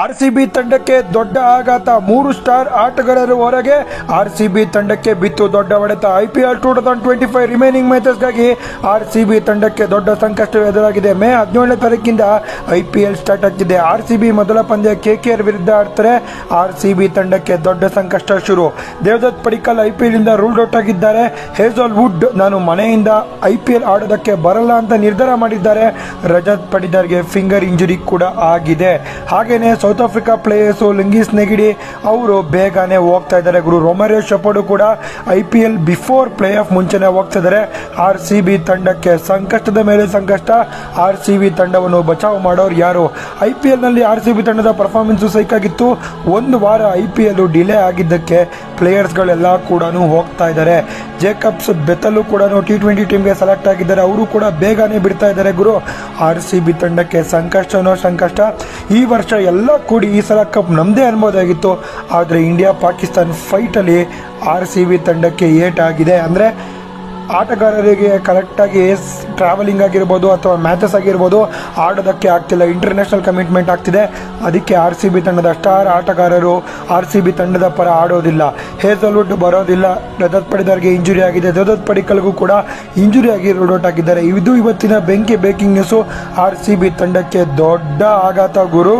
RCB ತಂಡಕ್ಕೆ ದೊಡ್ಡ ಆಘಾತ, 3 ಸ್ಟಾರ್ ಆಟಗಾರರು ಹೊರಗೆ. ಆರ್ಸಿಬಿ ತಂಡಕ್ಕೆ ಬಿತ್ತು ದೊಡ್ಡ ಹೊಡೆತ. IPL 2025 ರಿಮೈನಿಂಗ್ ಮ್ಯಾಚಸ್ಗಾಗಿ ಆರ್ಸಿಬಿ ತಂಡಕ್ಕೆ ದೊಡ್ಡ ಸಂಕಷ್ಟ ಎದುರಾಗಿದೆ. ಮೇ 17ನೇ ತಾರೀಕಿಂದ IPL ಸ್ಟಾರ್ಟ್ ಆಗ್ತಿದೆ. ಆರ್ಸಿಬಿ ಮೊದಲ ಪಂದ್ಯ KKR ವಿರುದ್ಧ ಆಡ್ತಾರೆ. ಆರ್ಸಿಬಿ ತಂಡಕ್ಕೆ ದೊಡ್ಡ ಸಂಕಷ್ಟ ಶುರು. ದೇವದತ್ ಪಡಿಕ್ಕಲ್ IPL ಇಂದ ರೂಲ್ಡ್ ಔಟ್ ಆಗಿದ್ದಾರೆ. ಹೇಜಲ್ ವುಡ್ ನಾನು ಮನೆಯಿಂದ IPL ಆಡೋದಕ್ಕೆ ಬರಲ್ಲ ಅಂತ ನಿರ್ಧಾರ ಮಾಡಿದ್ದಾರೆ. ರಜತ್ ಪಡಿದಾರ್ಗೆ ಫಿಂಗರ್ ಇಂಜುರಿ ಕೂಡ ಆಗಿದೆ. ಹಾಗೇನೆ ಸೌತ್ ಆಫ್ರಿಕಾ ಪ್ಲೇಯರ್ಸ್ ಲಿಂಗಿಸ್ ನೆಗಿಡಿ ಅವರು ಬೇಗನೆ ಹೋಗ್ತಾ ಇದ್ದಾರೆ. ರೊಮಾರಿಯೋ ಶೆಪರ್ಡ್ ಕೂಡ IPL ಬಿಫೋರ್ ಪ್ಲೇ ಆಫ್ ಮುಂಚೆನೆ ಹೋಗ್ತಾ ಇದ್ದಾರೆ. RCB ತಂಡಕ್ಕೆ ಸಂಕಷ್ಟದ ಮೇಲೆ ಸಂಕಷ್ಟ. RCB ತಂಡವನ್ನು ಬಚಾವ್ ಮಾಡೋರು ಯಾರು? IPL ನಲ್ಲಿ RCB ತಂಡದ ಪರ್ಫಾರ್ಮೆನ್ಸ್ ಸೈಕಾಗಿತ್ತು. ಒಂದು ವಾರ IPL ಡಿಲೇ ಆಗಿದ್ದಕ್ಕೆ ಪ್ಲೇಯರ್ಸ್ಗಳೆಲ್ಲ ಕೂಡ ಹೋಗ್ತಾ ಇದ್ದಾರೆ. ಜೇಕಬ್ಸ್ ಬೆತಲು ಕೂಡ T20 ಟೀಮ್ಗೆ ಸೆಲೆಕ್ಟ್ ಆಗಿದ್ದಾರೆ. ಅವರು ಕೂಡ ಬೇಗನೆ ಬಿಡ್ತಾ ಇದ್ದಾರೆ. RCB ತಂಡಕ್ಕೆ ಸಂಕಷ್ಟನೋ ಸಂಕಷ್ಟ. ಈ ವರ್ಷ ಎಲ್ಲ ಕೂಡಿ ಈ ಸಲ ಕಪ್ ನಮ್ಮದೇ ಅನ್ಬೋದಾಗಿತ್ತು. ಆದರೆ ಇಂಡಿಯಾ ಪಾಕಿಸ್ತಾನ್ ಫೈಟಲ್ಲಿ RCB ತಂಡಕ್ಕೆ ಏಟ್ ಆಗಿದೆ. ಅಂದರೆ ಆಟಗಾರರಿಗೆ ಕರೆಕ್ಟಾಗಿ ಟ್ರಾವೆಲಿಂಗ್ ಆಗಿರ್ಬೋದು ಅಥವಾ ಮ್ಯಾಚಸ್ ಆಗಿರ್ಬೋದು ಆಡೋದಕ್ಕೆ ಆಗ್ತಿಲ್ಲ. ಇಂಟರ್ನ್ಯಾಷನಲ್ ಕಮಿಟ್ಮೆಂಟ್ ಆಗ್ತಿದೆ. ಅದಕ್ಕೆ RCB ತಂಡದ ಸ್ಟಾರ್ ಆಟಗಾರರು RCB ತಂಡದ ಪರ ಆಡೋದಿಲ್ಲ. ಹೇಜಲ್ವುಡ್ ಬರೋದಿಲ್ಲ. ರಜತ್ ಪಡಿದಾರ್ಗೆ ಇಂಜುರಿ ಆಗಿದೆ. ದೇವದತ್ ಪಡಿಕ್ಕಲ್ಗೂ ಕೂಡ ಇಂಜುರಿ ಆಗಿ ರೂಲ್ಡ್ ಔಟ್ ಆಗಿದ್ದಾರೆ. ಇದು ಇವತ್ತಿನ ಬೆಂಕಿ ಬ್ರೇಕಿಂಗ್ ನ್ಯೂಸು. RCB ತಂಡಕ್ಕೆ ದೊಡ್ಡ ಆಘಾತ ಗುರು.